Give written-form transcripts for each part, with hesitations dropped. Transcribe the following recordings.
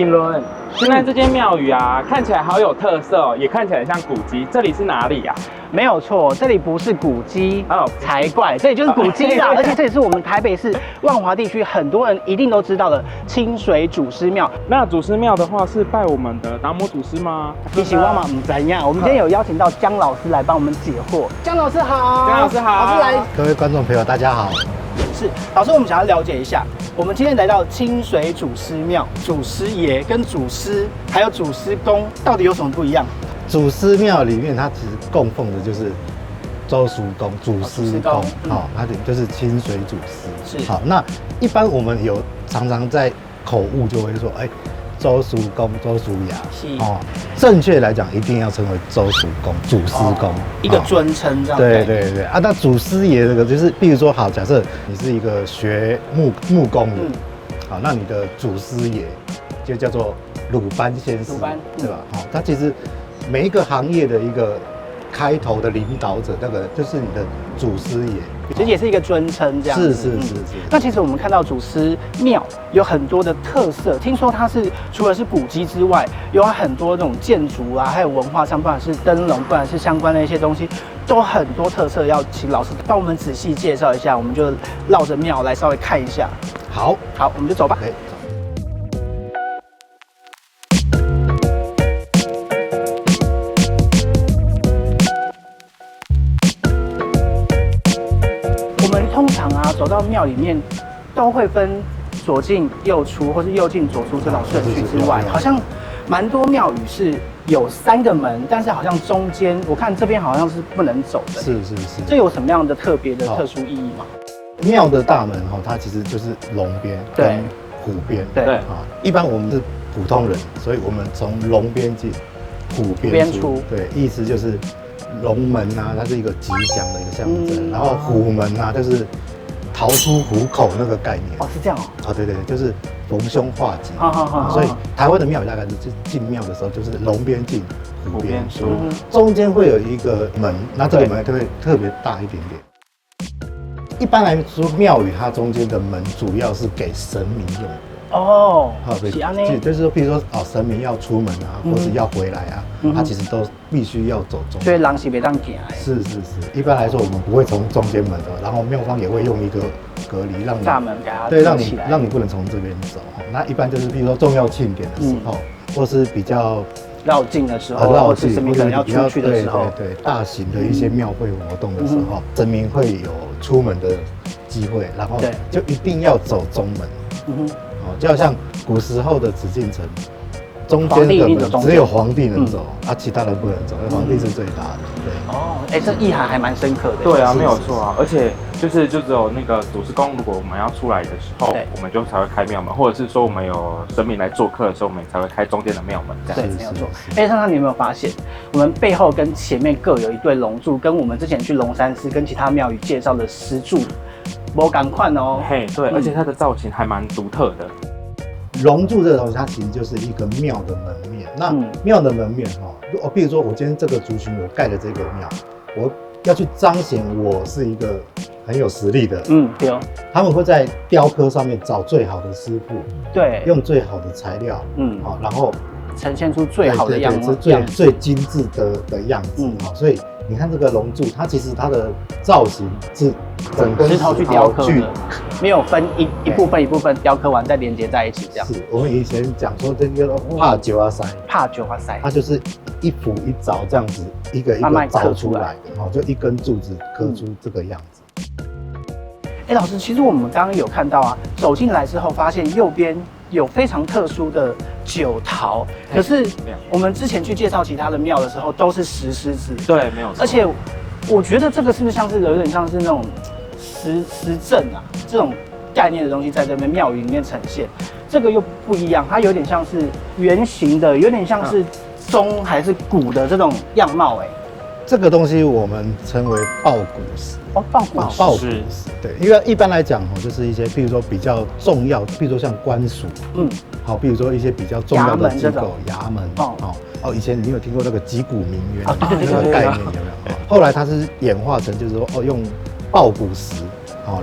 评论。现在这间庙宇啊，看起来好有特色哦，也看起来很像古迹。这里是哪里啊？没有错，这里不是古迹哦才怪，这里就是古迹啦！而且这也是我们台北市万华地区很多人一定都知道的清水祖师庙。那祖师庙的话是拜我们的达摩祖师吗？你喜欢吗？怎样？我们今天有邀请到姜老师来帮我们解惑。姜老师好，姜老师好，老师来。各位观众朋友，大家好。是老师，我们想要了解一下，我们今天来到清水祖师庙，祖师爷跟祖师还有祖师公到底有什么不一样？祖师庙里面，它其实供奉的就是周叔公、祖师公，好，它就是清水祖师。是。好，那一般我们有常常在口误就会说，周叔公、周叔牙，哦，正确来讲一定要称为周叔公、祖师公，一个尊称这样。对啊，那祖师爷这个就是，比如说好，假设你是一个学木工的，好，那你的祖师爷就叫做鲁班先生，对吧？好，他其实每一个行业的一个开头的领导者，那个就是你的祖师爷。其实也是一个尊称，这样子。是。那其实我们看到祖师庙有很多的特色，听说它是除了是古迹之外，有很多那种建筑啊，还有文化上，不管是灯笼，不管是相关的一些东西，都很多特色。要请老师帮我们仔细介绍一下，我们就绕着庙来稍微看一下。好，我们就走吧。通常啊，走到庙里面都会分左进右出，或是右进左出这种顺序之外，好像蛮多庙宇是有3个门，但是好像中间我看这边好像是不能走的。是。这有什么样的特别的特殊意义吗？庙的大门它其实就是龙边跟虎边。对啊，一般我们是普通人，所以我们从龙边进，虎边出。对，意思就是。龙门啊，它是一个吉祥的一个象征，然后虎门啊，就是逃出虎口那个概念。哦，是这样哦。对，就是逢凶化吉。所以台湾的庙宇大概就是进庙的时候，就是龙边进，虎边出，中间会有一个门，那这个门就会特别大一点点。一般来说，庙宇它中间的门主要是给神明用的。哦，好，对，就是说，比如说神明要出门啊，或是要回来啊，他其实都必须要走中间。所以人是别当行来。是。一般来说，我们不会从中间门的，然后庙方也会用一个隔离，让你大门给它对，让你不能从这边走。那一般就是，比如说重要庆典的时候，或是比较绕境的时候，或是神明可能要出去的时候，对，大型的一些庙会活动的时候，神明会有出门的机会，然后就一定要走中门。就好像古时候的紫禁城，中间的门只有皇帝能走，其他人不能走，皇帝是最大的。对。这意涵还蛮深刻的。对啊，没有错啊，而且就只有那个祖师公，如果我们要出来的时候，我们就才会开庙门，或者是说我们有神明来做客的时候，我们才会开中间的庙门。对，没有错。尚尚，你有没有发现，我们背后跟前面各有一对龙柱，跟我们之前去龙山寺跟其他庙宇介绍的石柱不赶快哦。对，而且它的造型还蛮独特的。龙柱这个东西，它其实就是一个庙的门面。那庙的门面比如说我今天这个族群我盖的这个庙，我要去彰显我是一个很有实力的。对。他们会在雕刻上面找最好的师傅，对，用最好的材料，然后呈现出最好的样子，最精致的样子。所以你看这个龙柱，它其实它的造型是整根石头去雕刻的，没有分一部分雕刻完再连接在一起这样。是我们以前讲说这个帕九啊塞，它就是一斧一凿这样子，一个凿出来的，就一根柱子刻出这个样子。老师，其实我们刚刚有看到啊，走进来之后发现右边有非常特殊的酒桃，可是我们之前去介绍其他的庙的时候都是石狮子。对，没有错。而且我觉得这个是不是有点像是那种石阵啊这种概念的东西在这边庙宇里面呈现，这个又不一样，它有点像是圆形的，有点像是钟还是鼓的这种样貌。这个东西我们称为抱鼓石。抱鼓石。对，因为一般来讲就是一些，譬如说比较重要，譬如说像官署，好，譬如说一些比较重要的机构，衙门，以前你有听过那个击鼓鸣冤这个概念有没有？后来它是演化成就是说用抱鼓石，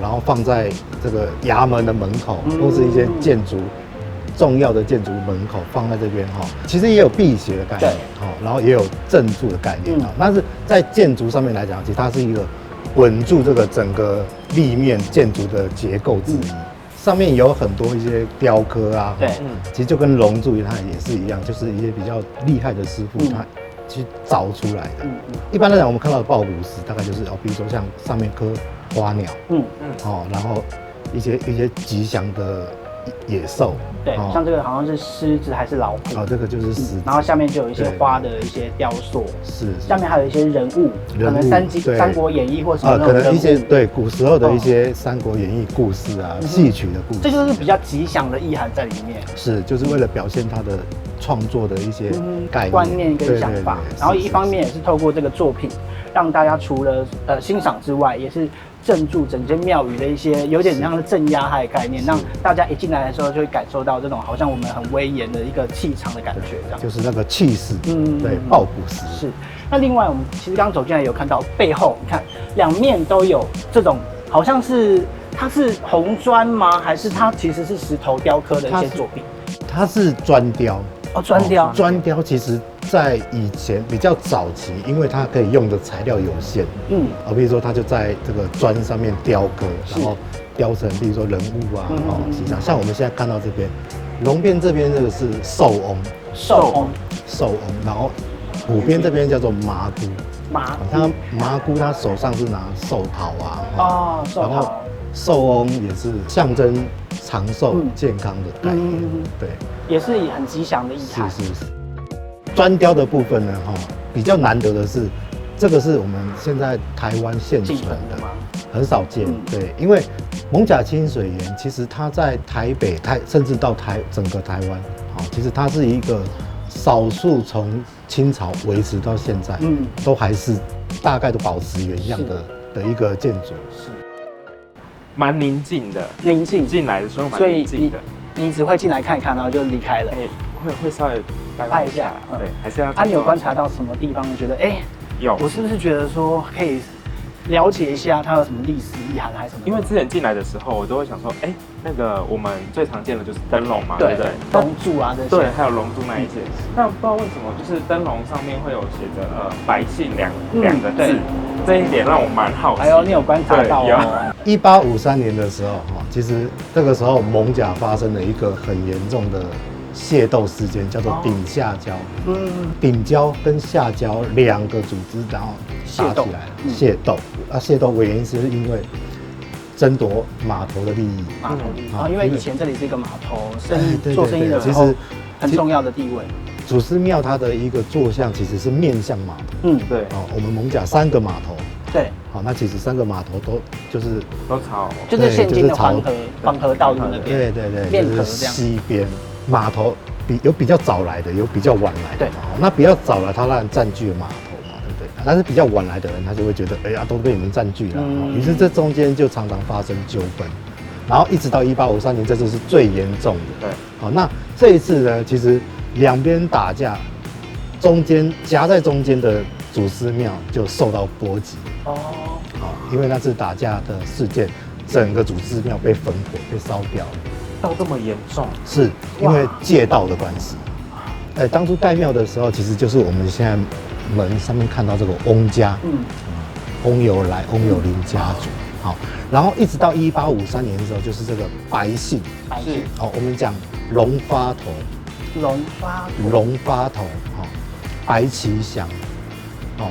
然后放在这个衙门的门口，或是一些建筑重要的建筑门口放在这边哈，其实也有辟邪的概念，然后也有镇住的概念但是在建筑上面来讲，其实它是一个稳住这个整个立面建筑的结构之一。上面有很多一些雕刻啊，对，其实就跟龙柱它也是一样，就是一些比较厉害的师傅他去凿出来的。一般来讲，我们看到的抱朴石大概就是比如说像上面刻花鸟，然后一些吉祥的野兽，对，像这个好像是狮子还是老虎，这个就是狮子，然后下面就有一些花的一些雕塑，是，下面还有一些人物，可能三国演义或什么可能一些对古时候的一些三国演义故事啊，戏曲的故事，这就是比较吉祥的意涵在里面，是，就是为了表现他的创作的一些概念、观念跟想法，然后一方面也是透过这个作品，让大家除了欣赏之外，也是镇住整间庙宇的一些有点像是镇压它的概念，让大家一进来的时候就会感受到这种好像我们很威严的一个气场的感觉，这样就是那个气势，对，抱朴石是。那另外我们其实刚走进来有看到背后，你看两面都有这种好像是它是红砖吗？还是它其实是石头雕刻的一些作品？它是砖雕。砖雕其实在以前比较早期，因为它可以用的材料有限，比如说它就在这个砖上面雕刻，然后雕成比如说人物啊，形象。像我们现在看到这边，龙边这边这个是寿翁，然后虎边这边叫做麻姑，麻姑他手上是拿寿桃啊，然后寿翁也是象征长寿健康的概念，对。也是很吉祥的意涵。是。砖雕的部分呢，比较难得的是，这个是我们现在台湾现存的，很少见。对，因为艋舺清水岩其实它在台北、甚至到整个台湾，其实它是一个少数从清朝维持到现在，都还是大概都保持原样的一个建筑。是，蛮宁静的，进来的时候蛮宁静的。你只会进来看一看，然后就离开了。会稍微拜一下，对，还是要。你有观察到什么地方觉得有？我是不是觉得说可以了解一下它有什么历史意涵还是什么？因为之前进来的时候，我都会想说，那个我们最常见的就是灯笼嘛，对不对？龙柱啊这些。对，还有龙柱那一些。但不知道为什么，就是灯笼上面会有写着百姓两个字，这一点让我蛮好奇。你有观察到哦？1853年的时候，其实这个时候艋舺发生了一个很严重的械斗事件，叫做顶下交。顶交跟下交两个组织，然后打起来了，械斗。械斗的原因是因为争夺码头的利益。因为以前这里是一个码头，做生意的时候很重要的地位。祖师庙它的一个坐向其实是面向码头。对。我们艋舺3个码头。对。那其实3个码头都朝，就是现今的黄河道路那边。对，就是西边码头有比较早来的，有比较晚来的。那比较早来，他当然占据了码头嘛，对不对？但是比较晚来的人，他就会觉得，都被你们占据了。于是这中间就常常发生纠纷，然后一直到1853年，这次是最严重的。对。那这一次呢，其实两边打架，夹在中间的祖师庙就受到波及。因为那次打架的事件，整个祖师庙被焚火，被烧掉了。到这么严重？是因为借道的关系。当初盖庙的时候，其实就是我们现在门上面看到这个翁家，翁有来、翁有林家族。然后一直到1853年的时候，就是这个白姓。我们讲龙发头，白旗祥。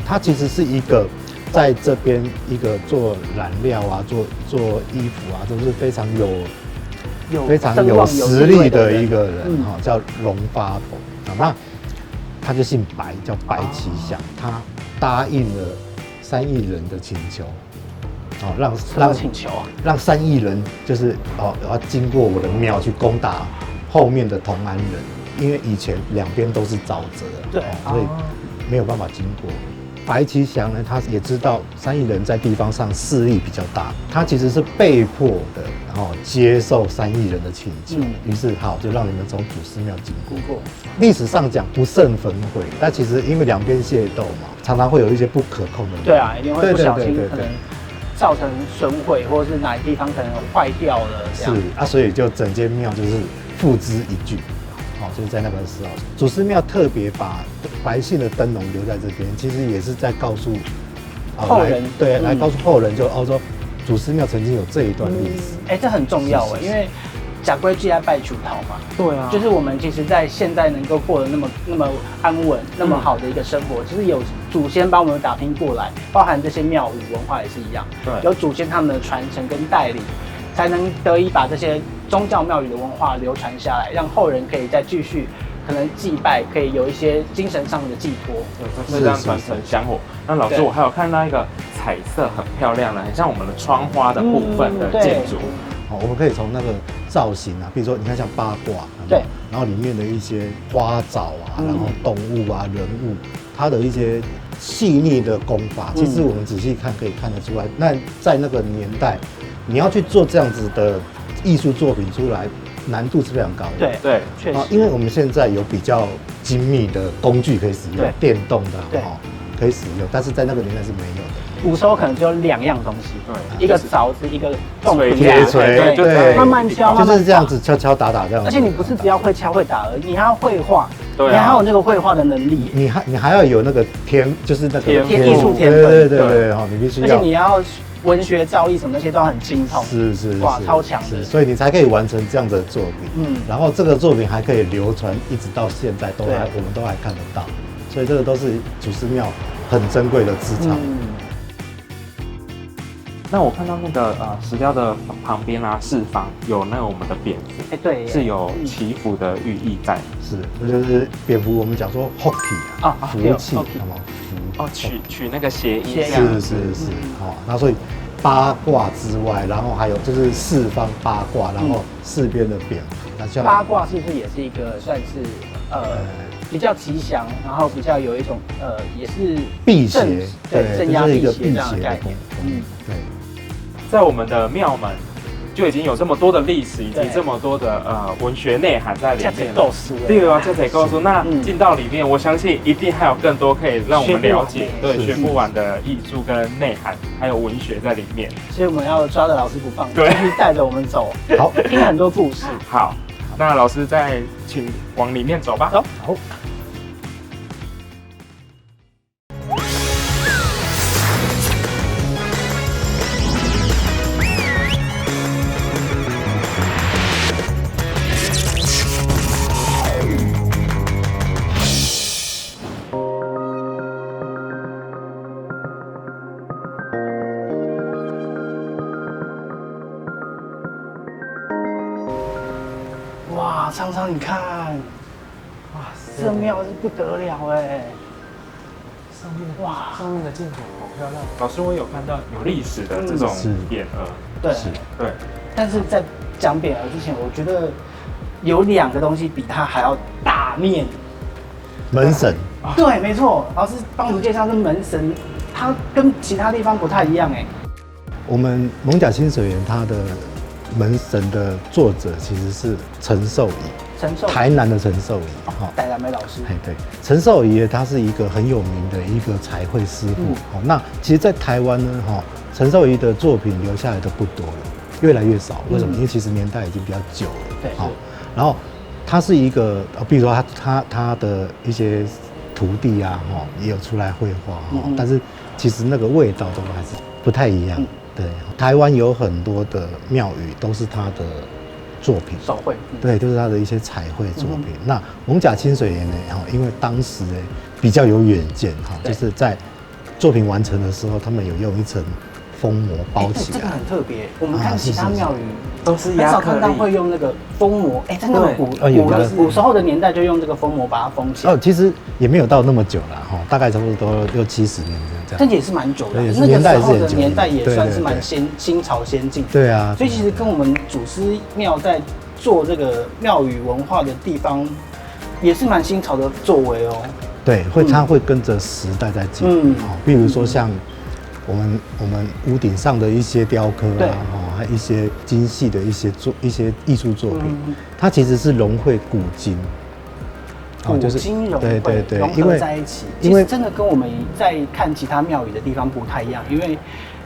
它其实是一个在这边一个做染料啊、做衣服啊，都是非常有实力的一个人，叫龙发头。那他就姓白，叫白旗祥。他答应了3亿人的请求，让3亿人就是要经过我的庙去攻打后面的同安人，因为以前两边都是沼泽，对，所以没有办法经过。白旗祥呢，他也知道3亿人在地方上势力比较大，他其实是被迫的，接受3亿人的请求，于是就让你们从祖师庙经过。历史上讲不慎焚毁，但其实因为两边械斗嘛，常常会有一些不可控的。对啊，一定会不小心可能造成损毁，或者是哪个地方可能坏掉了。是所以就整间庙就是付之一炬。就是在那个时候，祖师庙特别把白姓的灯笼留在这边，其实也是在告诉后人，对，来告诉后人，就说祖师庙曾经有这一段历史。这很重要因为假规矩要拜主桃嘛。对啊，就是我们其实，在现在能够过得那么安稳、那么好的一个生活，就是有祖先帮我们打拼过来，包含这些庙宇文化也是一样，对，有祖先他们的传承跟带领，才能得以把这些宗教庙宇的文化流传下来，让后人可以再继续可能祭拜，可以有一些精神上的寄托。对，这样传承香火。那老师，我还有看到一个彩色很漂亮的，很像我们的窗花的部分的建筑。我们可以从那个造型啊，比如说你看像八卦，对，然后里面的一些花藻啊，然后动物啊、人物，它的一些细腻的功法，其实我们仔细看可以看得出来。那在那个年代，你要去做这样子的艺术作品出来，难度是非常高的。对，确实。因为我们现在有比较精密的工具可以使用，电动的可以使用，但是在那个年代是没有的。古时候可能就2样东西，对，一个凿子，一个动铁锤，对，慢慢敲，就是这样子敲敲打打这样。而且你不是只要会敲会打而已，你还要绘画，对，你还有那个绘画的能力，你还要有那个就是那个艺术天分，对，你必须要，而且你要文学造诣什么那些都很精通，是，哇，超强的，所以你才可以完成这样的作品。然后这个作品还可以流传，一直到现在我们都还看得到，所以这个都是祖师庙很珍贵的资产。那我看到那个石雕的旁边啊，四方有那个我们的蝙蝠，对，是有祈福的寓意在。是，这就是蝙蝠，我们讲说福气福气，好吗？取那个谐音。是，那所以八卦之外，然后还有就是四方八卦，然后四边的蝙蝠。那像八卦是不是也是一个算是比较吉祥，然后比较有一种也是辟邪，对，镇压辟邪这样的概念。对。在我们的庙门就已经有这么多的历史以及这么多的文学内涵在里面了。对啊，这才告诉。那进到里面，我相信一定还有更多可以让我们了解，学不完的艺术跟内涵，还有文学在里面。所以我们要抓着老师不放，对，继续带着我们走，好，听很多故事。好，那老师再请往里面走吧。好。哇，常常你看，哇，这庙是不得了哎！上面的镜头好漂亮。老师，我有看到有历史的这种匾额，对。但是在讲匾额之前，我觉得有2个东西比它还要大面。门神。对，没错，老师帮我们介绍这门神，它跟其他地方不太一样哎。我们艋舺清水园它的门神的作者其实是陈寿仪，台南的陈寿仪，戴蓝莓老师。对，陈寿仪他是一个很有名的一个彩绘师傅。那其实，在台湾呢，陈寿仪的作品留下来的不多了，越来越少。为什么？因为其实年代已经比较久了。对。然后他是一个，比如说他的一些徒弟啊，也有出来绘画，但是其实那个味道都还是不太一样。对，台湾有很多的庙宇都是他的作品，手绘，对，就是他的一些彩绘作品。那艋舺清水园呢，因为当时比较有远见，就是在作品完成的时候，他们有用一层封膜包起来，这个很特别。我们看其他庙宇都是很少看到会用那个封膜，真的古时候的年代就用这个封膜把它封起来。其实也没有到那么久了，大概差不多都60-70年这样。这也是蛮久的，那个时候的年代也算是蛮新潮先进。对啊，所以其实跟我们祖师庙在做这个庙宇文化的地方，也是蛮新潮的作为哦。对，它会跟着时代在进。比如说像我们屋顶上的一些雕刻啊，还有一些精细的一些艺术作品，它其实是融汇古今。古今融汇，融合在一起。其实真的跟我们在看其他庙宇的地方不太一样，因为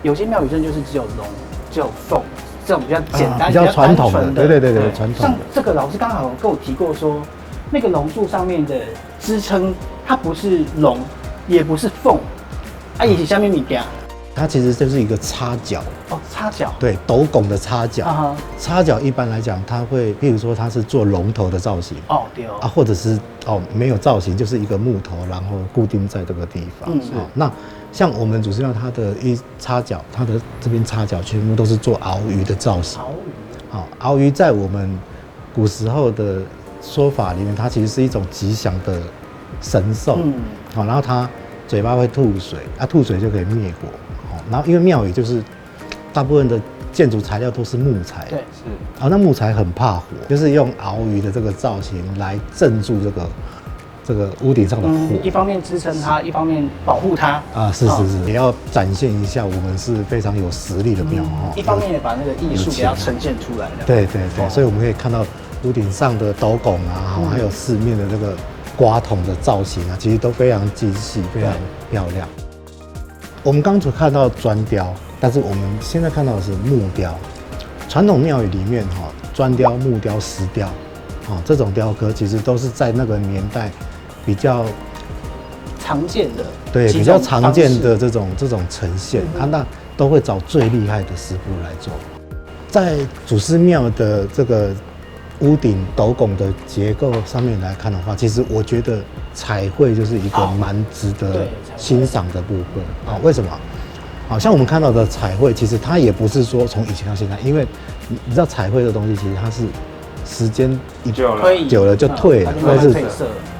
有些庙宇真的就是只有龙、只有凤，这种比较简单、比较传统的，对，传统。像这个老师刚好跟我提过说，那个龙柱上面的支撑，它不是龙，也不是凤，也是下面物件。它其实就是一个插脚哦，插脚，对，斗拱的插脚。插脚一般来讲，它会，譬如说它是做龙头的造型，哦，对哦，或者是没有造型，就是一个木头，然后固定在这个地方。那像我们祖师庙，它的插脚，它的这边插脚全部都是做鳌鱼的造型。鳌鱼在我们古时候的说法里面，它其实是一种吉祥的神兽。然后它嘴巴会吐水，吐水就可以灭火。然后因为庙宇就是大部分的建筑材料都是木材，对，是。那木材很怕火，就是用鳌鱼的这个造型来镇住这个屋顶上的火，一方面支撑它，一方面保护它。是，也要展现一下我们是非常有实力的庙一方面也把那个艺术给它呈现出来。对，所以我们可以看到屋顶上的斗拱还有四面的这个瓜筒的造型其实都非常精细，非常漂亮。我们刚才看到砖雕，但是我们现在看到的是木雕。传统庙宇里面砖雕、木雕、石雕，这种雕刻其实都是在那个年代比较常见的，对，比较常见的这种呈现。那都会找最厉害的师傅来做。在祖师庙的这个屋顶斗拱的结构上面来看的话，其实我觉得彩绘就是一个蛮值得欣赏的部分。为什么？像我们看到的彩绘，其实它也不是说从以前到现在，因为你知道彩绘的东西，其实它是时间久了就退了，或者是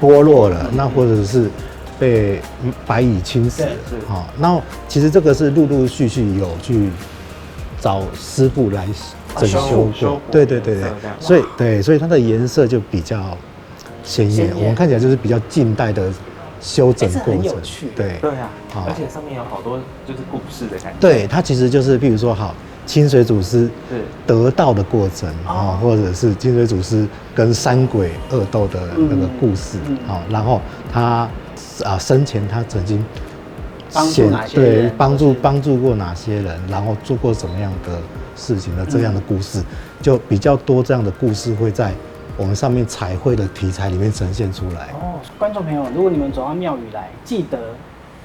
剥落了，那或者是被白蚁侵蚀。那其实这个是陆陆续续有去找师傅来整修过，对，所以它的颜色就比较鲜艳。我们看起来就是比较近代的修整过程，对啊，而且上面有好多就是故事的感觉。对，它其实就是譬如说清水祖师得道的过程或者是清水祖师跟山鬼恶斗的那个故事然后他生前他曾经帮助过哪些人，然后做过什么样的事情的这样的故事，就比较多这样的故事会在我们上面彩绘的题材里面呈现出来。观众朋友，如果你们走到庙宇来，记得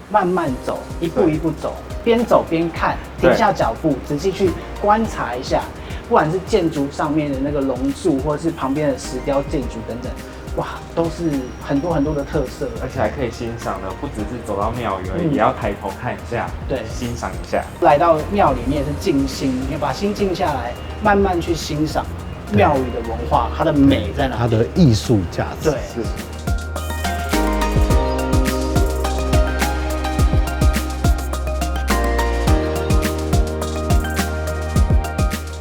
慢慢走，一步一步走，边走边看，停下脚步，仔细去观察一下，不管是建筑上面的那个龙柱，或者是旁边的石雕建筑等等。都是很多很多的特色，而且还可以欣赏的，不只是走到庙宇而已，也要抬头看一下，对，欣赏一下。来到庙里面是静心，你要把心静下来，慢慢去欣赏庙宇的文化，它的美在哪里？它的艺术价值。对。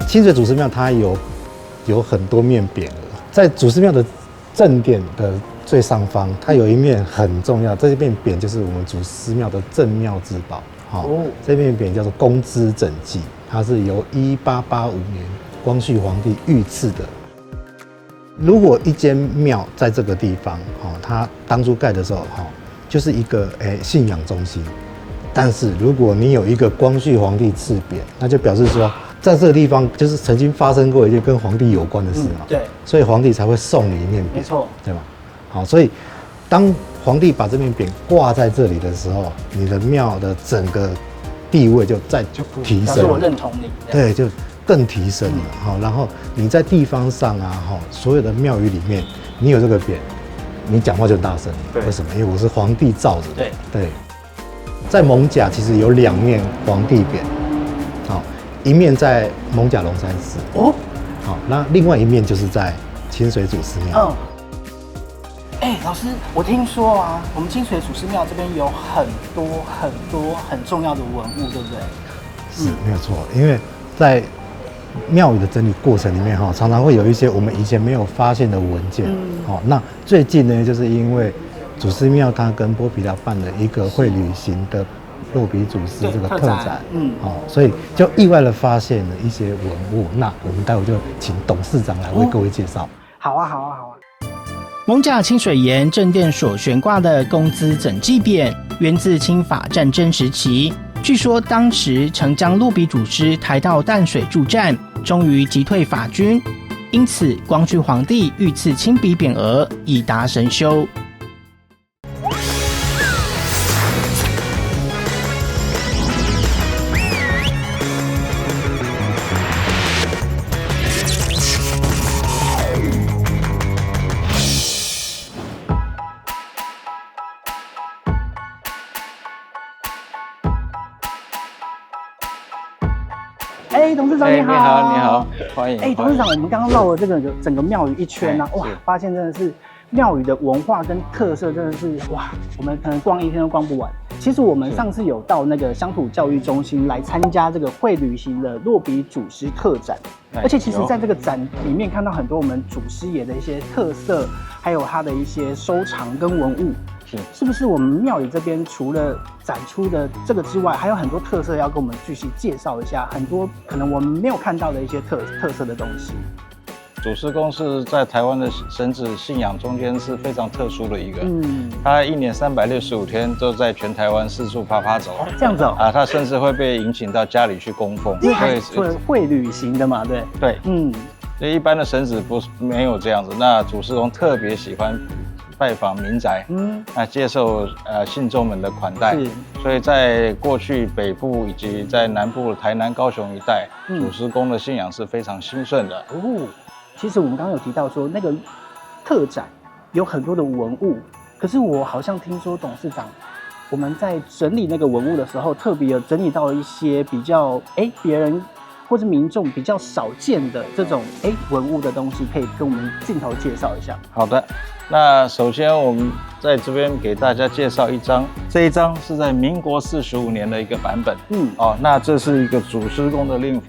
清水祖师庙它有很多面匾额，在祖师庙的正殿的最上方，它有一面很重要，这面匾就是我们祖师庙的镇庙之宝。这面匾叫做公资整记，它是由1885年光绪皇帝御赐的。如果一间庙在这个地方，它当初盖的时候，就是一个信仰中心。但是如果你有一个光绪皇帝赐匾，那就表示说，在这个地方就是曾经发生过一件跟皇帝有关的事嘛，对，所以皇帝才会送你一面匾，没错，对吧？好，所以当皇帝把这面匾挂在这里的时候，你的庙的整个地位就提升了，我认同你，对，就更提升了。好，然后你在地方上所有的庙宇里面，你有这个匾，你讲话就大声。为什么？因为我是皇帝罩着的。对。在艋舺其实有2面皇帝匾，一面在艋舺龙山寺那另外一面就是在清水祖师庙。老师，我听说我们清水祖师庙这边有很多很重要的文物，对不对？是，没有错。因为在庙宇的整理过程里面常常会有一些我们以前没有发现的文件。那最近呢，就是因为祖师庙它跟剥皮寮办了一个会旅行的落笔祖师这个特展，所以就意外的发现了一些文物。那我们待会就请董事长来为各位介绍。好啊。艋舺清水岩正殿所悬挂的公资整记匾，源自清法战争时期。据说当时曾将落笔祖师抬到淡水驻站，终于击退法军，因此光绪皇帝御赐亲笔匾额，以达神修。董事长你好，你好，欢迎。董事长，我们刚刚绕了这个整个庙宇一圈啊，哇，发现真的是庙宇的文化跟特色真的是哇，我们可能逛一天都逛不完。其实我们上次有到那个乡土教育中心来参加这个会旅行的落笔祖师特展，而且其实在这个展里面看到很多我们祖师爷的一些特色，还有他的一些收藏跟文物。是不是我们庙宇这边除了展出的这个之外，还有很多特色要跟我们继续介绍一下？很多可能我们没有看到的一些特色的东西。祖师宫是在台湾的神子信仰中间是非常特殊的一个，它一年365天都在全台湾四处趴走。这样子哦。它甚至会被引请到家里去供奉。因为除了会旅行的嘛，对。对，所以一般的神子没有这样子，那祖师宫特别喜欢拜访民宅，接受信众们的款待，所以在过去北部以及在南部台南、高雄一带，祖师宫的信仰是非常兴盛的。哦，其实我们刚刚有提到说那个特展有很多的文物，可是我好像听说董事长我们在整理那个文物的时候，特别有整理到一些比较别人或是民众比较少见的这种文物的东西，可以跟我们镜头介绍一下。好的。那首先我们在这边给大家介绍一张，这一张是在民国45年的一个版本。那这是一个祖师宫的令符。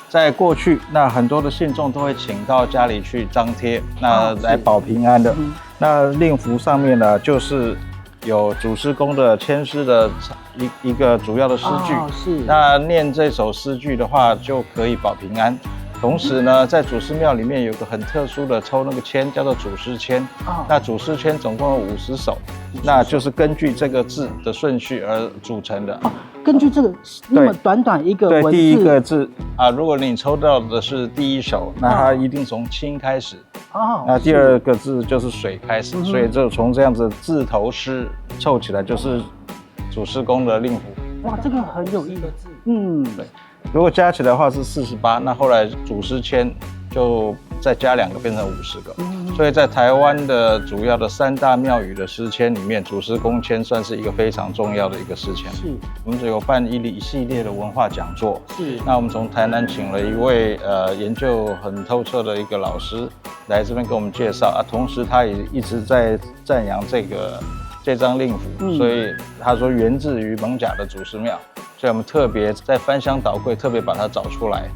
在过去，那很多的信众都会请到家里去张贴，那来保平安的。那令符上面呢，就是有祖师宫的签诗的一个主要的诗句。那念这首诗句的话，就可以保平安。同时呢，在祖师庙里面有个很特殊的抽那个签，叫做祖师签。那祖师签总共有50首，那就是根据这个字的顺序而组成的。根据这个那么短一个文字，对，第一个字如果你抽到的是第一首，那它一定从清开始。那第二个字就是水开始，所以就从这样子字头诗凑起来就是祖师宫的令符。哇，这个很有意思。对。如果加起来的话是48，那后来祖师签就再加2个变成50个，所以在台湾的主要的3大庙宇的诗签里面，祖师宫签算是一个非常重要的一个诗签。我们有办一系列的文化讲座。那我们从台南请了一位研究很透彻的一个老师来这边给我们介绍同时他也一直在赞扬这张令符，所以他说源自于艋舺的祖师庙。所以我们特别在翻箱倒柜，特别把它找出来。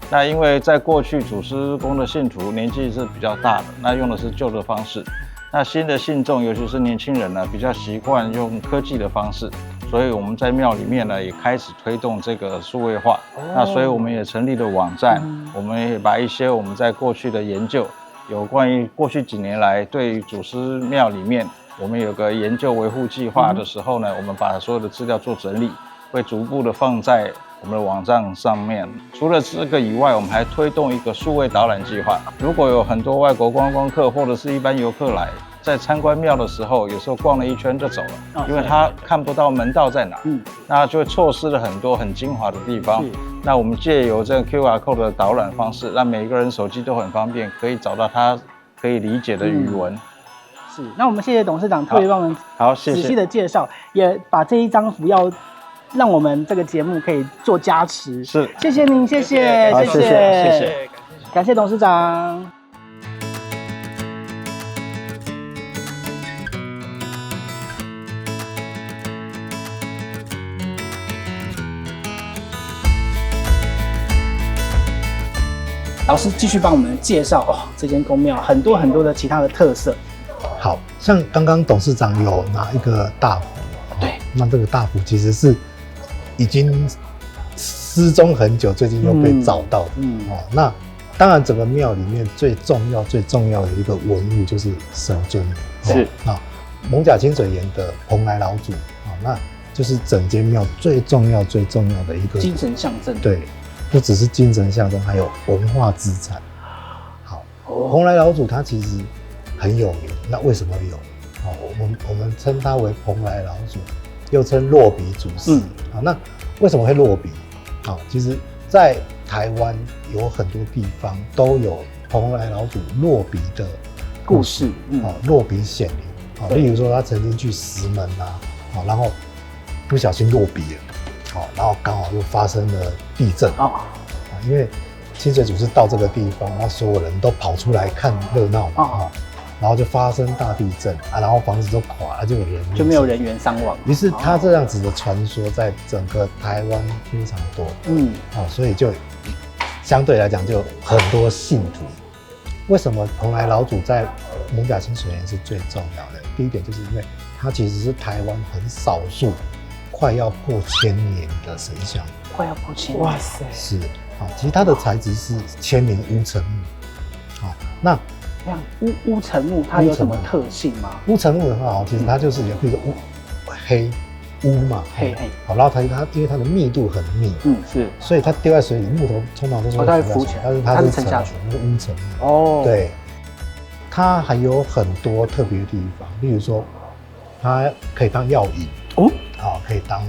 那因为在过去祖师宫的信徒年纪是比较大的，那用的是旧的方式。那新的信众，尤其是年轻人呢，比较习惯用科技的方式。所以我们在庙里面呢，也开始推动这个数位化。那所以我们也成立了网站，我们也把一些我们在过去的研究，有关于过去几年来对于祖师庙里面，我们有个研究维护计划的时候呢，我们把所有的资料做整理。会逐步的放在我们的网站上面。除了这个以外，我们还推动一个数位导览计划。如果有很多外国观光客或者是一般游客来，在参观庙的时候，有时候逛了一圈就走了，因为他看不到门道在哪，那就会错失了很多很精华的地方。那我们借由这个 QR code 的导览方式，让每个人手机都很方便，可以找到他可以理解的语文。那我们谢谢董事长特别帮我们仔细的介绍，也把这一张符要让我们这个节目可以做加持。谢谢您，谢谢，感谢董事长。老师继续帮我们介绍这间宫庙很多的其他的特色。好像刚刚董事长有拿一个大符，对，那这个大符其实是已经失踪很久，最近又被找到的。那当然整个庙里面最重要的一个文物就是神尊，是艋舺清水岩的蓬莱老祖那就是整间庙最重要的一个精神象征。对，不只是精神象征，还有文化资产。好，蓬莱老祖他其实很有名，那为什么有？好，我们称他为蓬莱老祖，又称落鼻祖师。好，那为什么会落鼻？好，其实在台湾有很多地方都有蓬莱老祖落鼻的故事。落鼻显灵。好，例如说他曾经去石门啊，好，然后不小心落鼻了。好，然后刚好又发生了地震。因为清水祖师到这个地方，然后所有人都跑出来看热闹嘛。然后就发生大地震啊，然后房子都垮了，就没有人员伤亡。于是他这样子的传说在整个台湾非常多，所以就相对来讲就有很多信徒。为什么蓬莱老祖在艋舺清水岩是最重要的？第一点就是因为它其实是台湾很少数快要破1000年的神像，快要破1000年，哇塞！是其实它的材质是千年乌层木。那乌层木它有什么特性吗？乌层木的话，其实它就是有一个黑乌嘛，黑，好，然后它因为它的密度很密，是，所以它丢在水里，木头通常都是会浮起来，但是它是沉下去，那个乌层木。对，它还有很多特别的地方，例如说，它可以当药引可以当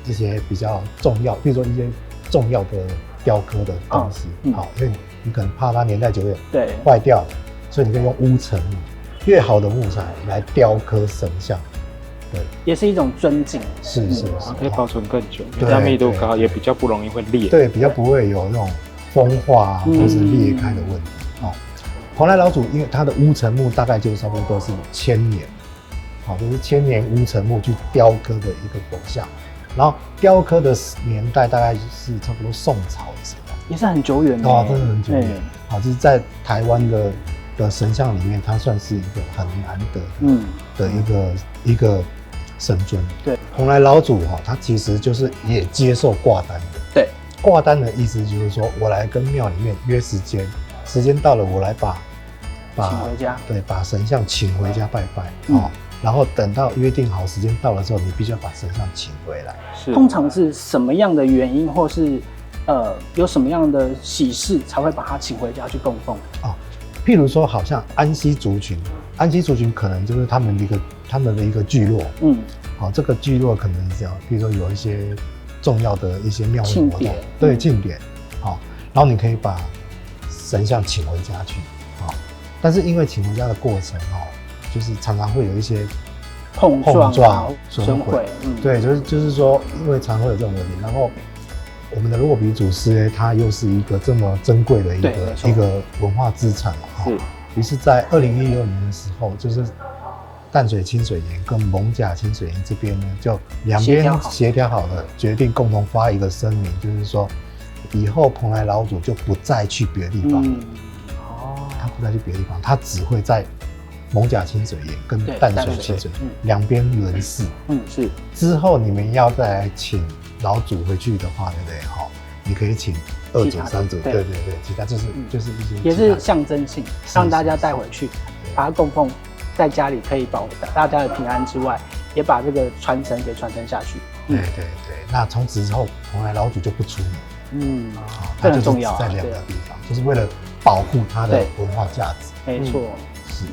一些比较重要，比如说一些重要的雕刻的东西，因为你可能怕它年代久远，坏掉，所以你可以用乌层木，越好的木材来雕刻神像，对，也是一种尊敬，是，可以保存更久，它密度高，也比较不容易会裂，对，比较不会有那种风化或是裂开的问题。蓬莱老祖因为它的乌层木大概就差不多是1000年，就是1000年乌层木去雕刻的一个佛像，然后雕刻的年代大概是差不多宋朝的时候。也是很久远的，真的很久远。就是在台湾的神像里面，它算是一个很难得的一个神尊。对，蓬莱老祖他其实就是也接受挂单的。对，挂单的意思就是说我来跟庙里面约时间，时间到了我来请回家，对，把神像请回家拜拜。然后等到约定好时间到了之后，你必须要把神像请回来。通常是什么样的原因，或是有什么样的喜事才会把它请回家去供奉？譬如说，好像安息族群可能就是他们的一个聚落，这个聚落可能是这样，譬如说有一些重要的一些庙会活动，对，庆典，然后你可以把神像请回家去，但是因为请回家的过程，就是常常会有一些碰撞、损毁，对，就是说，因为常会有这种问题，然后我们的落鼻祖师他又是一个这么珍贵的一个文化资产嘛，于是，在2016年的时候，就是淡水清水岩跟艋舺清水岩这边呢，就两边协调好了，决定共同发一个声明，就是说，以后蓬莱老祖就不再去别的地方，他不再去别的地方，他只会在艋舺清水岩跟淡水清水两边轮侍。是。之后你们要再来请老祖回去的话，对不对？你可以请2组、3组，对，其他就是一些也是象征性，让大家带回去，把它供奉在家里，可以保大家的平安之外，也把这个传承给传承下去。对，那从此之后，蓬莱老祖就不出门，这很重要，在两个地方，就是为了保护它的文化价值。没错，是。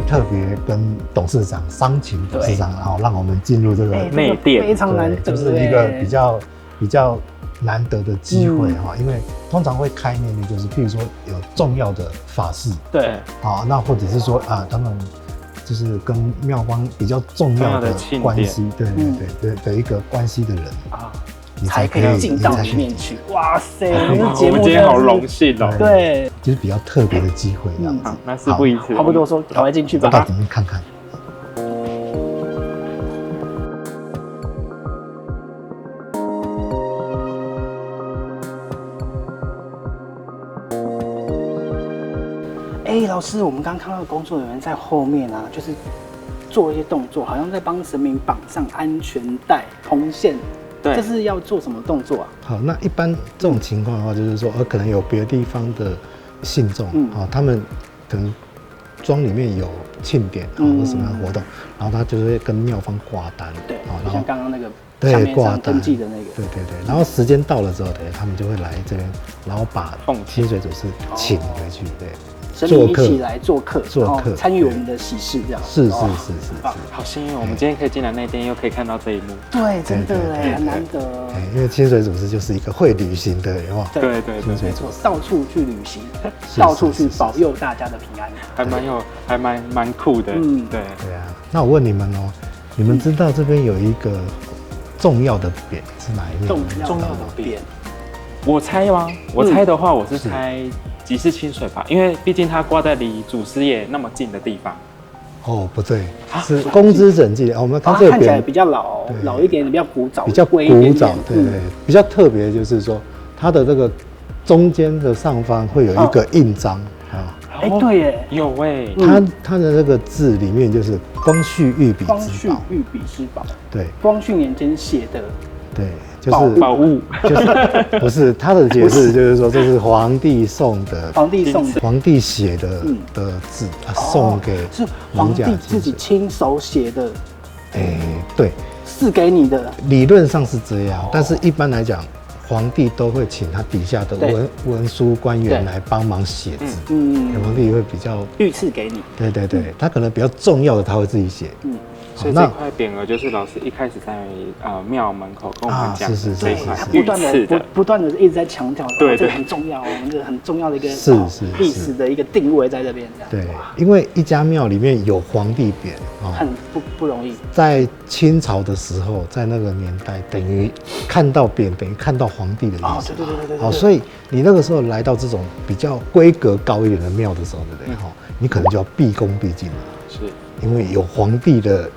特别跟董事长商请董事长，然后让我们进入这个内殿，非常难得，就是一个比较难得的机会哈。因为通常会开内殿，就是譬如说有重要的法事，对，那或者是说他们就是跟庙方比较重要的关系，对的一个关系的人你才可以进到里面去。哇塞，我们节目今天好荣幸哦。对，就是比较特别的机会这样子。那事不宜迟，话不多说，赶快进去吧。到里面看看。老师，我们刚刚看到的工作人员在后面啊，就是做一些动作，好像在帮神明绑上安全带、红线。对，这是要做什么动作啊？好，那一般这种情况的话，就是说，可能有别的地方的信众，他们可能庄里面有庆典或什么样的活动，然后他就是会跟庙方挂单，对，然后像刚刚那个下面上登记的那个，对，然后时间到了之后，他们就会来这边，然后把清水祖师请回去，对。神明一起来做客，参与我们的喜事，这样是，好幸运，我们今天可以进来那天，又可以看到这一幕。对，真的哎，很难得。因为清水祖师就是一个会旅行的，有没有？对，没错，到处去旅行，到处去保佑大家的平安，还蛮酷的。对啊。那我问你们哦，你们知道这边有一个重要的匾是哪一面？重要的匾，我猜吗？我猜的话，我是猜。即是清水吧，因为毕竟它挂在离祖师爷那么近的地方。哦，不对，是公之整迹。我们看这个看起来比较老一点，比较古早，对，比较特别，就是说它的这个中间的上方会有一个印章啊。对耶，有哎，它的这个字里面就是光绪御笔之宝。光绪御笔之宝，对，光绪年间写的。对，就是宝物，就是不是他的解释，就是说这是皇帝送的，皇帝写的字送给是皇帝自己亲手写的，对，是给你的。理论上是这样，但是一般来讲，皇帝都会请他底下的文书官员来帮忙写字，皇帝会比较御赐给你，对，他可能比较重要的他会自己写，所以这块匾额就是老师一开始在庙门口跟我们讲，是这一块不断的一直在强调，对，这个很重要，我们这很重要的一个历史的一个定位在这边。对，因为一家庙里面有皇帝匾，很不容易。在清朝的时候，在那个年代，等于看到匾，等于看到皇帝的意思。对。好，所以你那个时候来到这种比较规格高一点的庙的时候，对不对？你可能就要毕恭毕敬了，是因为有皇帝的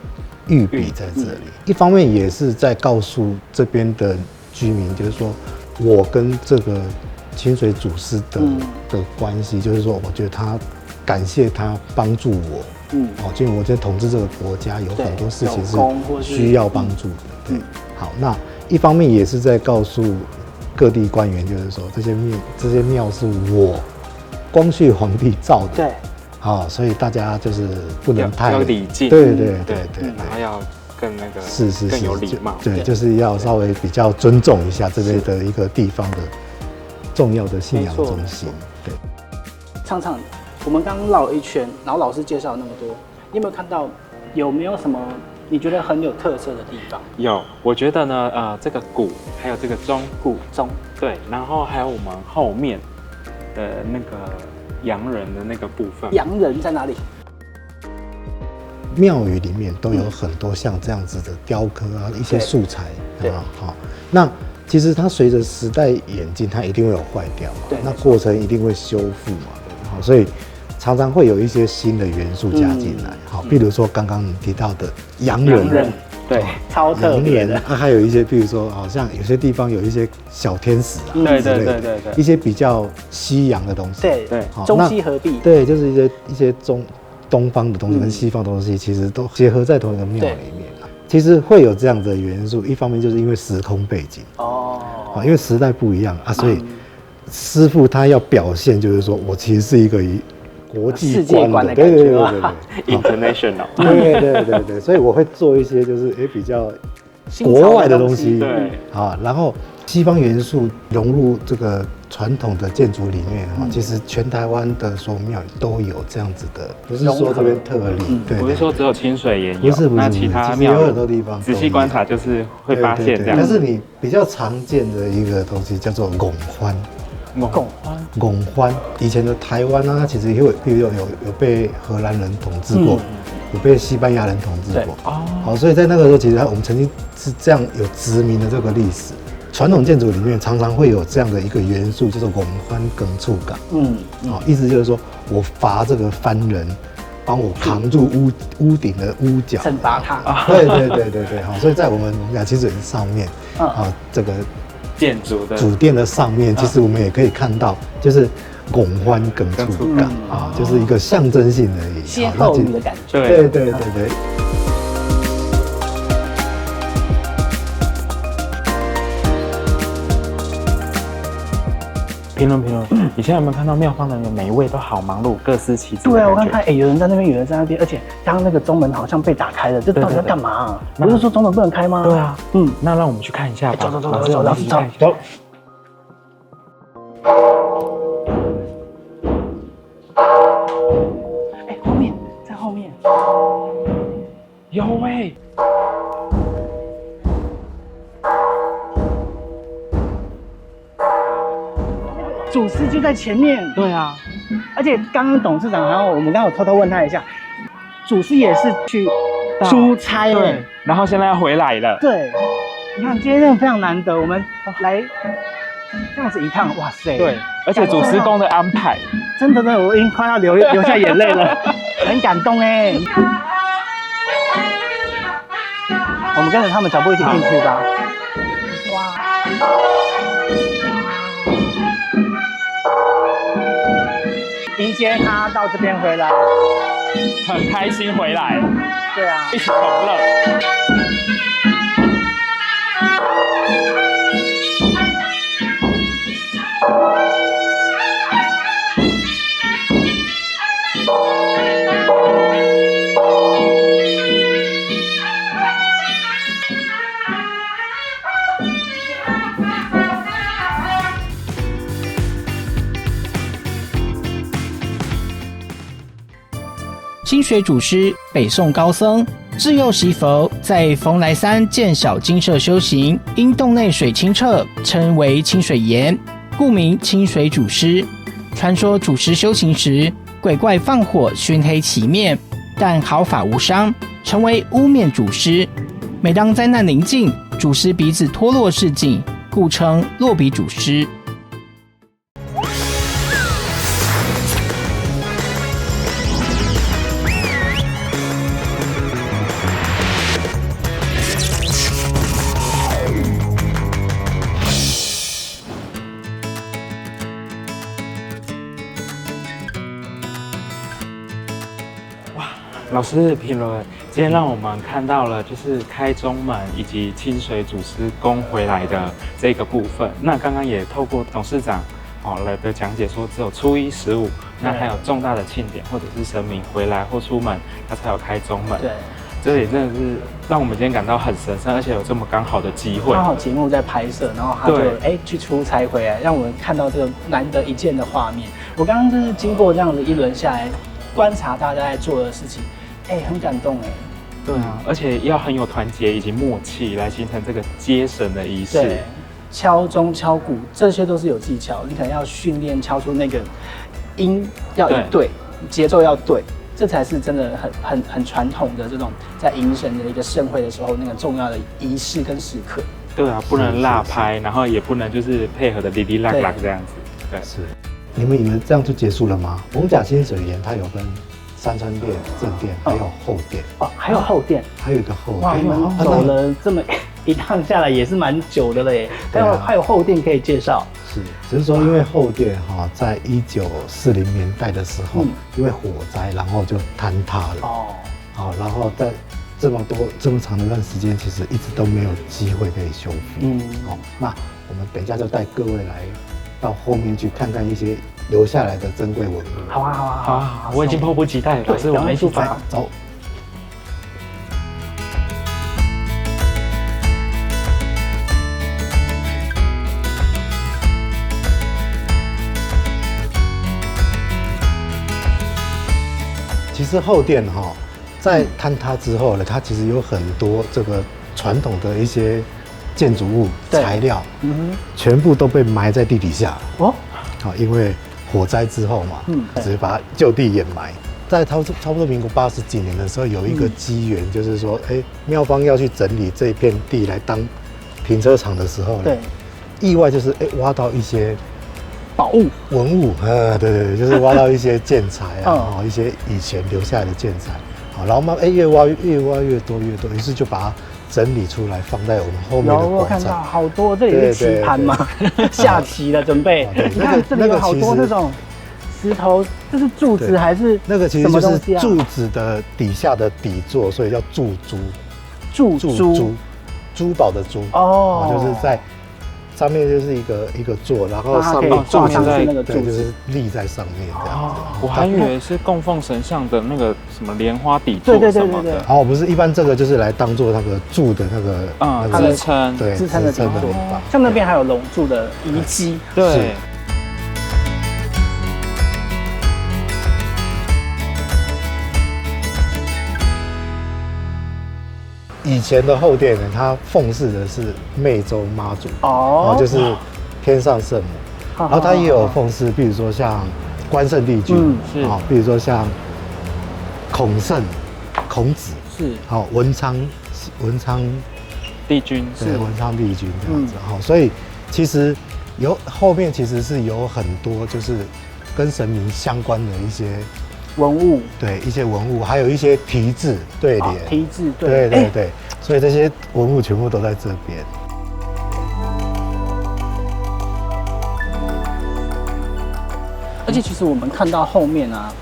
御笔在这里，一方面也是在告诉这边的居民，就是说我跟这个清水祖师的关系，就是说我觉得他感谢他帮助我，因为我在统治这个国家有很多事情是需要帮助的，对。好，那一方面也是在告诉各地官员，就是说这些庙是我光绪皇帝造的，对。所以大家就是不能太礼敬，对，然后要更那个更有礼貌，对，就是要稍微比较尊重一下这边的一个地方的重要的信仰中心。对，畅畅，我们刚刚绕了一圈，然后老师介绍了那么多，你有没有看到有没有什么你觉得很有特色的地方？有，我觉得呢，这个鼓还有这个钟，对，然后还有我们后面的那个洋人的那个部分。洋人在哪里？庙宇里面都有很多像这样子的雕刻啊，一些素材，对吧？好，那其实它随着时代演进，它一定会有坏掉嘛，那过程一定会修复嘛，好，所以常常会有一些新的元素加进来，好，比如说刚刚你提到的洋人，对，超特别的。还有一些，比如说，好像有些地方有一些小天使啊，对，一些比较西洋的东西，对，中西合璧，对，就是一些东方的东西跟西方的东西，其实都结合在同一个庙里面。其实会有这样的元素，一方面就是因为时空背景因为时代不一样啊，所以师父他要表现，就是说我其实是一个国际世界观的感觉，对，international，对，所以我会做一些就是比较国外的东西，对，然后西方元素融入这个传统的建筑里面其实全台湾的所有庙宇都有这样子的，不是说这边特例，对，不是说只有清水也有，不是，那其他庙有很多地方仔细观察就是会发现这样。但是你比较常见的一个东西叫做拱欢，以前的台湾它其实有被荷兰人统治过，有被西班牙人统治过，好，所以在那个时候，其实我们曾经是这样有殖民的这个历史。传统建筑里面常常会有这样的一个元素，叫做拱欢梗触岗。意思就是说我罚这个番人，帮我扛住屋顶的屋角，惩罚他。对，好，所以在我们清水上面，这个建筑的主殿的上面，其实我们也可以看到，就是拱欢更出感啊，就是一个象征性而已，歇后语的感觉。对对对对。评论，你现在有没有看到庙方人员每一位都好忙碌，各司其职？对啊，我看有人在那边，有人在那边，而且刚刚那个中门好像被打开了，这到底在干嘛啊？不是说中门不能开吗？对啊，那让我们去看一下吧。走。后面，在后面。有喂。祖师就在前面。对啊，而且刚刚董事长，然后我们刚刚有偷偷问他一下，祖师也是去出差对，然后现在要回来了。对，你看今天真的非常难得，我们来这样子一趟，哇塞！对，而且祖师宫的安排，真的，我已经快要流下眼泪了，很感动哎。我们跟着他们脚步一起进去吧。哇！迎接他到这边回来，很开心回来。对啊，一起同乐。清水祖师，北宋高僧，自幼习佛，在蓬莱山建小精舍修行，因洞内水清澈，称为清水岩，故名清水祖师。传说祖师修行时，鬼怪放火熏黑其面，但毫发无伤，成为乌面祖师。每当灾难临近，祖师鼻子脱落示警，故称落鼻祖师。老师评论，今天让我们看到了就是开中门以及清水祖师宫回来的这个部分。那刚刚也透过董事长来的讲解说，只有初一、15，那还有重大的庆典或者是神明回来或出门，他才有开中门。对，这也真的是让我们今天感到很神圣，而且有这么刚好的机会。刚好节目在拍摄，然后他就去出差回来，让我们看到这个难得一见的画面。我刚刚就是经过这样子一轮下来，观察大家在做的事情。很感动哎，对啊，而且要很有团结以及默契来形成这个接神的仪式。对，敲钟敲鼓这些都是有技巧，你可能要训练敲出那个音要一对，节奏要对，这才是真的很传统的这种在迎神的一个盛会的时候那个重要的仪式跟时刻。对啊，不能落拍，然后也不能就是配合的哩哩啦啦这样子。对，是。你们这样就结束了吗？逢甲清水岩它有分三川殿、正殿，还有后殿。还有后殿，还有一个后殿。哇，你们走了这么一趟下来也是蛮久的了耶。还有后殿可以介绍。是，只是说因为后殿在1940年代的时候，因为火灾，然后就坍塌了。然后在这么长的一段时间，其实一直都没有机会可以修复。那我们等一下就带各位来到后面去看看一些留下来的珍贵文物。好啊，我已经迫不及待了。老师，我们一起走。其实后殿在坍塌之后呢，它其实有很多这个传统的一些建筑物材料，全部都被埋在地底下了。因为火灾之后嘛，直接把它就地掩埋。在差不多民国80几年的时候，有一个机缘，就是说，庙方要去整理这片地来当停车场的时候呢，意外就是挖到一些宝物、文物，对，就是挖到一些建材啊，一些以前留下来的建材，然后越挖越多，于是就把它整理出来，放在我们后面的广场。我看到好多，这里是棋盘嘛，下棋的准备。你看这里有好多这种石头，这是柱子还是那个其实就是柱子的底下的底座，所以叫柱珠。珠宝的珠哦，就是在上面就是一个座，然后上面挂上去那个柱子，就是立在上面这样子。我还以为是供奉神像的那个什么莲花底座什么的。哦，不是，一般这个就是来当做那个柱的那个支撑，对，支撑的地方。像那边还有龙柱的遗迹，对。以前的后殿呢，它奉祀的是湄洲妈祖哦，就是天上圣母。然后它也有奉祀，比如说像关圣帝君，啊，比如说像孔圣、孔子，是，好文昌帝君，对，文昌帝君这样子。好，所以其实后面其实是有很多就是跟神明相关的一些文物，对，一些文物，还有一些题字对联，题字对，对，所以这些文物全部都在这边。而且其实我们看到后面啊，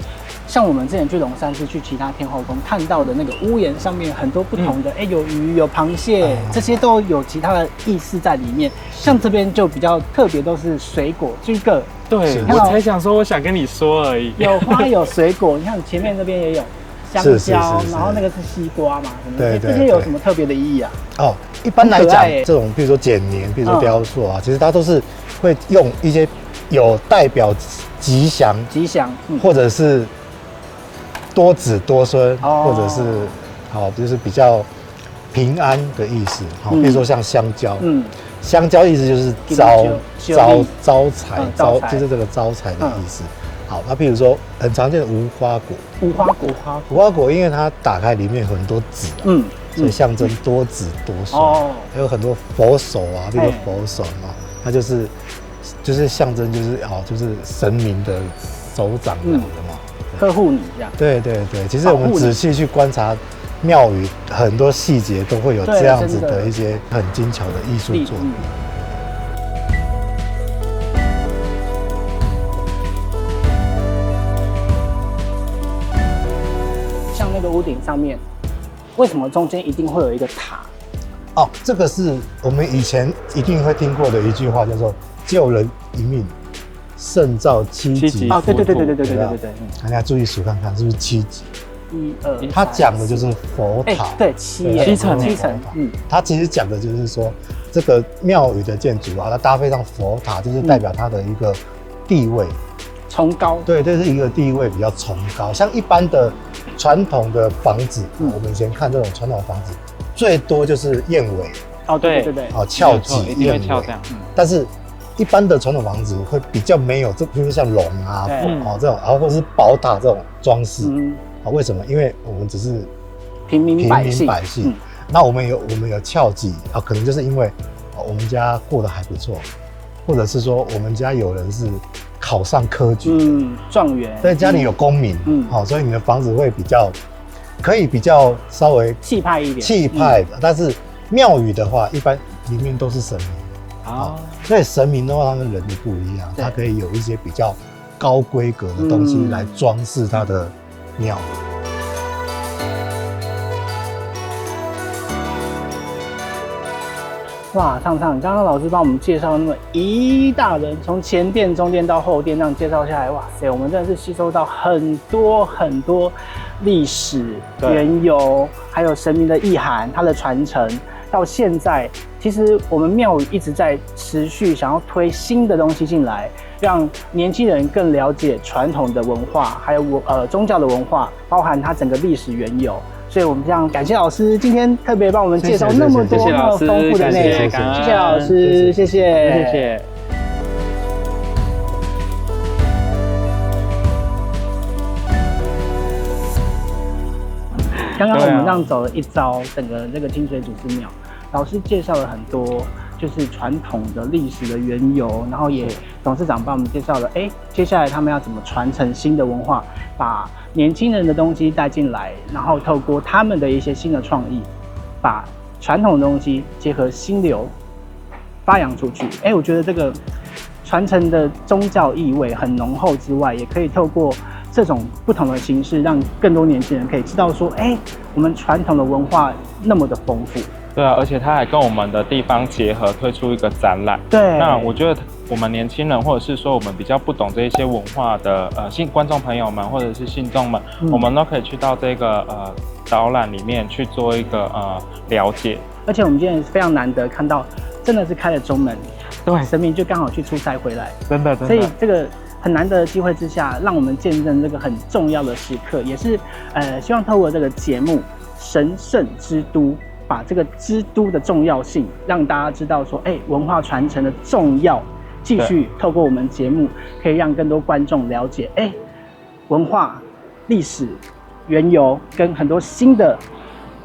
像我们之前去龙山寺去其他天后宫看到的那个屋檐上面很多不同的，有鱼有螃蟹，这些都有其他的意思在里面。像这边就比较特别，都是水果这个。对，我才想说，我想跟你说而已。有花有水果，你看前面那边也有香蕉，然后那个是西瓜嘛，对，这些有什么特别的意义啊？哦，一般来讲，这种比如说剪黏，比如说雕塑啊，其实它都是会用一些有代表吉祥，或者是多子多孙，或者是就是比较平安的意思。好，比如说像香蕉，香蕉意思就是招财，就是这个招财的意思。好，那比如说很常见的无花果，因为它打开里面有很多籽，所以象征多子多孙。还有很多佛手啊，比如说佛手嘛，它就是象征就是神明的手掌这样的嘛，呵护你这样。对，其实我们仔细去观察庙宇，很多细节都会有这样子的一些很精巧的艺术作品。像那个屋顶上面，为什么中间一定会有一个塔？哦，这个是我们以前一定会听过的一句话，叫做“救人一命，胜造7级”。哦，对，大家注意数看看，是不是7级？1、2，他讲的就是佛塔，对，7层，他其实讲的就是说，这个庙宇的建筑啊，它搭配上佛塔，就是代表它的一个地位崇高。对，这是一个地位比较崇高。像一般的传统的房子，我们以前看这种传统房子，最多就是燕尾。哦，对，翘脊燕尾。但是一般的传统房子会比较没有，比如像龙啊，这种，或者是宝塔这种装饰。为什么？因为我们只是平民百姓，那我们有翘脊啊，可能就是因为我们家过得还不错，或者是说我们家有人是考上科举，状元，在家里有功名，所以你的房子会可以比较稍微气派一点，但是庙宇的话，一般里面都是神明，所以神明的话，他们人就不一样，他可以有一些比较高规格的东西来装饰他的庙。哇，畅畅，刚刚老师帮我们介绍那么一大人，从前殿、中殿到后殿这样介绍下来，哇塞，我们真的是吸收到很多历史缘由，还有神明的意涵，它的传承。到现在，其实我们庙宇一直在持续想要推新的东西进来，让年轻人更了解传统的文化，还有宗教的文化，包含它整个历史缘由。所以我们这样感谢老师今天特别帮我们介绍那么多那么丰富的内容，谢谢老师，谢谢。刚刚我们这样走了一遭整个这个清水祖师庙，老师介绍了很多就是传统的历史的缘由，然后也董事长帮我们介绍了，接下来他们要怎么传承新的文化，把年轻人的东西带进来，然后透过他们的一些新的创意，把传统的东西结合新流发扬出去。我觉得这个传承的宗教意味很浓厚之外，也可以透过这种不同的形式，让更多年轻人可以知道说，我们传统的文化那么的丰富。对啊，而且它还跟我们的地方结合，推出一个展览。对，那我觉得我们年轻人，或者是说我们比较不懂这一些文化的观众朋友们，或者是信众们，我们都可以去到这个导览里面去做一个了解。而且我们今天非常难得看到，真的是开了中门，对，神明就刚好去出差回来，真的。所以这个很难得的机会之下，让我们见证这个很重要的时刻，也是希望透过这个节目《神圣之都》。把这个之都的重要性让大家知道说，文化传承的重要，继续透过我们节目，可以让更多观众了解，文化、历史、缘由跟很多新的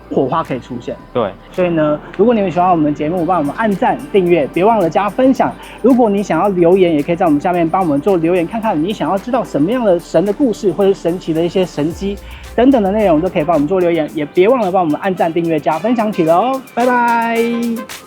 火花可以出现。对，所以呢，如果你们喜欢我们的节目，帮我们按赞、订阅，别忘了加分享。如果你想要留言，也可以在我们下面帮我们做留言，看看你想要知道什么样的神的故事，或者神奇的一些神迹等等的内容，都可以帮我们做留言。也别忘了帮我们按赞、订阅、加分享起了哦。拜拜。